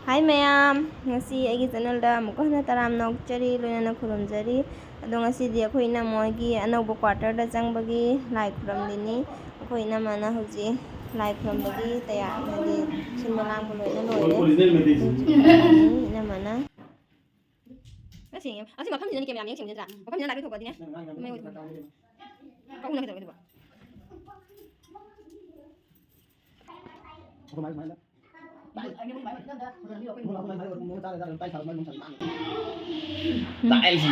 Hi mayam, ngasi aigi channel da amuka hana taram nokchari loina khurumjari ado ngasi di akhoi na moigi anauba quarter da changbagi lai khuram dini akhoi na mana hoji lai khuram bagi taya hadi sinbalang loina loire ina mana asi mafam dini kemya yang chimjra mafam dini lai thokwa dini mai oi ka una kita ba Tại gì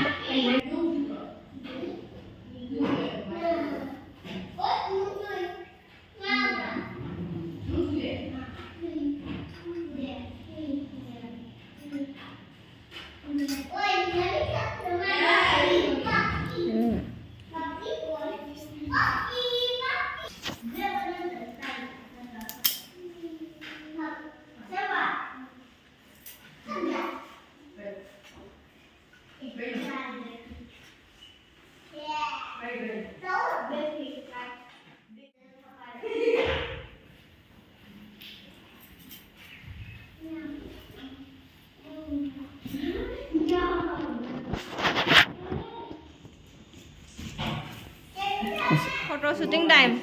photo shooting time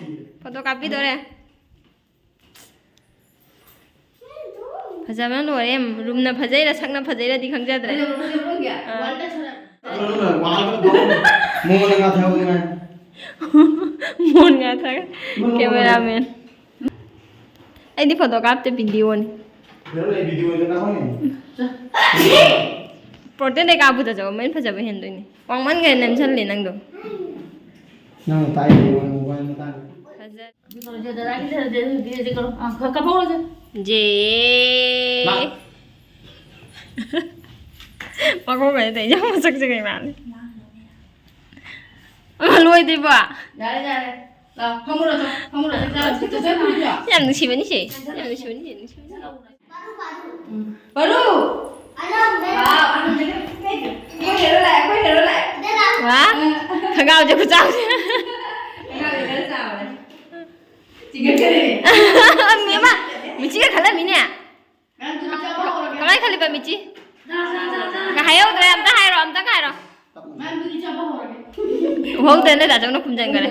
photo copy dore phajama no em room na phajaira sakna phajaira di khangjadre mon nga tha cameraman ai di photo cap te video ni protein de ka bu ta jaw main phajaba hen doi ni pangman ga nan chal le nang do nào tay mobile nó tay je mà cô phải thấy giống một sắc cái mà lui đi bà không mua được em được chịu gì em được chịu gì baru quá thằng gạo cho cô cháu 미마 미치가 갈라 미냐 가만히 갈리바 미치 가하요 그래 암다 하이로 암다 가이로 호응 되네 나정도 kum장 그래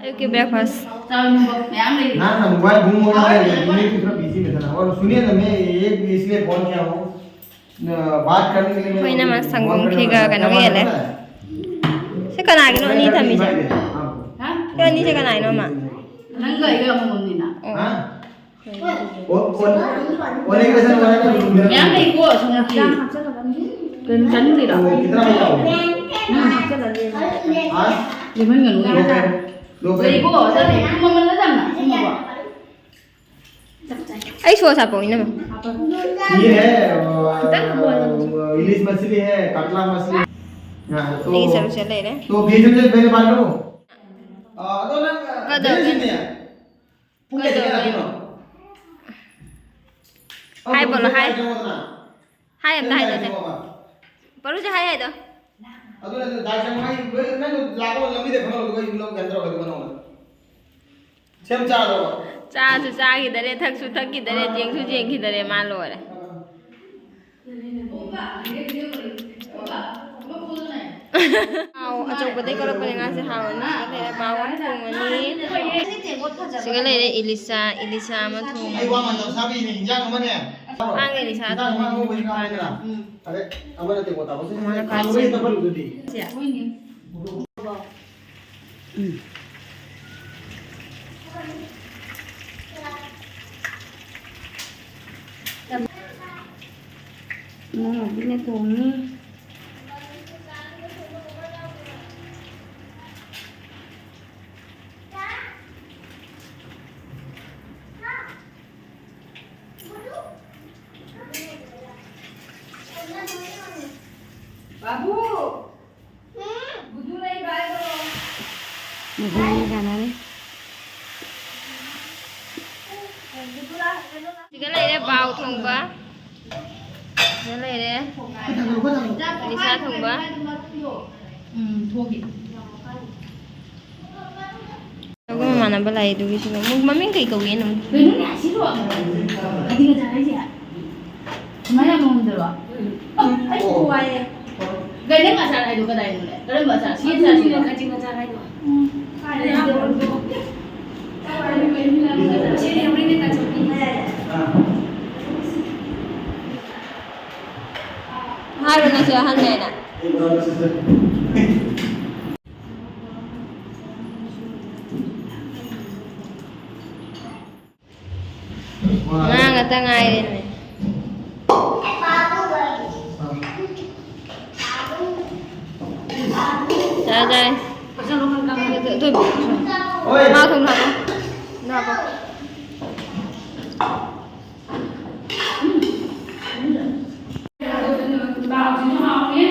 okay breakfast ना ना mobile घूम रहा है मैं की तरफ busy में था और सुनिए ना मैं एक इसलिए फोन किया हूँ बात करने के लिए कोई ना मैं संगम खेगा कनो ये ले से कना के नो नी थमी जा के नी से कना नो मा नंगा इगा मम्मीना हां और एक रेशन वाला ना यार नहीं को संगति cần chấn gì đó कितना बचा हो हां ये मन ngẩn ngẩn ra vậy cô ở đây không mà nó rằng là không mà ấy xua sạp bông nữa mà ये है इलिश मछली है कतला मछली हां तो नहीं सर चले रे तो बीच में पहले बांट लो तो ना कदो पूरे जगह ना hai बोलो hai hai em hai rồi baru je hai itu अदुला दाल संगमाई ना लागो लंबी देखो ना लोग लोग गंदरो कर बनाओ सेम चा दो चा su cha ki dare thak su thak ki dare jeng su jeng ki dare ma lo re ao achok bade karo pare nga se haw ni ale bawang thong ani sigale re ilisa ma thong ai wa man sabi ni jang ma ne ang ilisa thong ma ho bani ka na अरे amana te bota bose mana ka se to bol gudi nó bên này thùng बाबू बुद्धू नहीं bye करो मुझे ये गाना रे Sige lang, baw thong ba? Nó này đấy. Cái thằng nào, cái thằng nào. Đi xa thùng quá. Thuốc Aku mana balai itu gitu. Mami kayak kawin. 왜 눈이 안 싫어? 어디가 잘하지? 그만야 먹으면 들어. 아이고 와예. 그래 내가 잘해도 그다 이거래. 그래 뭐 잘. 시에 잘이야. 가지고 잘해도. 제일 우리는 다 좋긴 해. Haru na siya hanay na. Mga ngatangay din eh. Jai. Tôi Ôi. Mau thùng thật không? Được không? Bảo chúng họ nhé.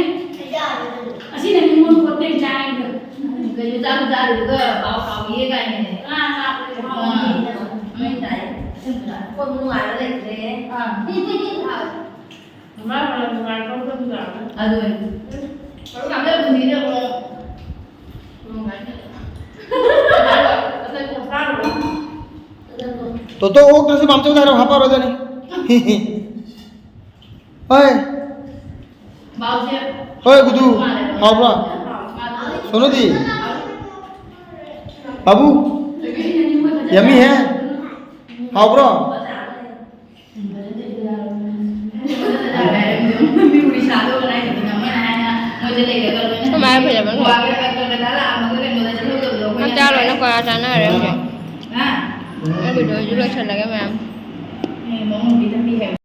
Xin là mình muốn một tên trai được. Cái chúng ta được cái báo cáo gì cái này. Sao chúng họ mấy đấy. Con ngoài nó lên thế. Má là ngoài con không giả. Rồi. Có cảm thấy cái gì đâu không? Không phải. तो okay तसं आमच्या जायला हापार होता नाही होय होय गुदू हावरा सुनो दी बाबू yummy है Howrah Kemarin punya bang. Macam lo nak kau sana ada. Aku dulu juga cakap lagi mam. Mau vitamin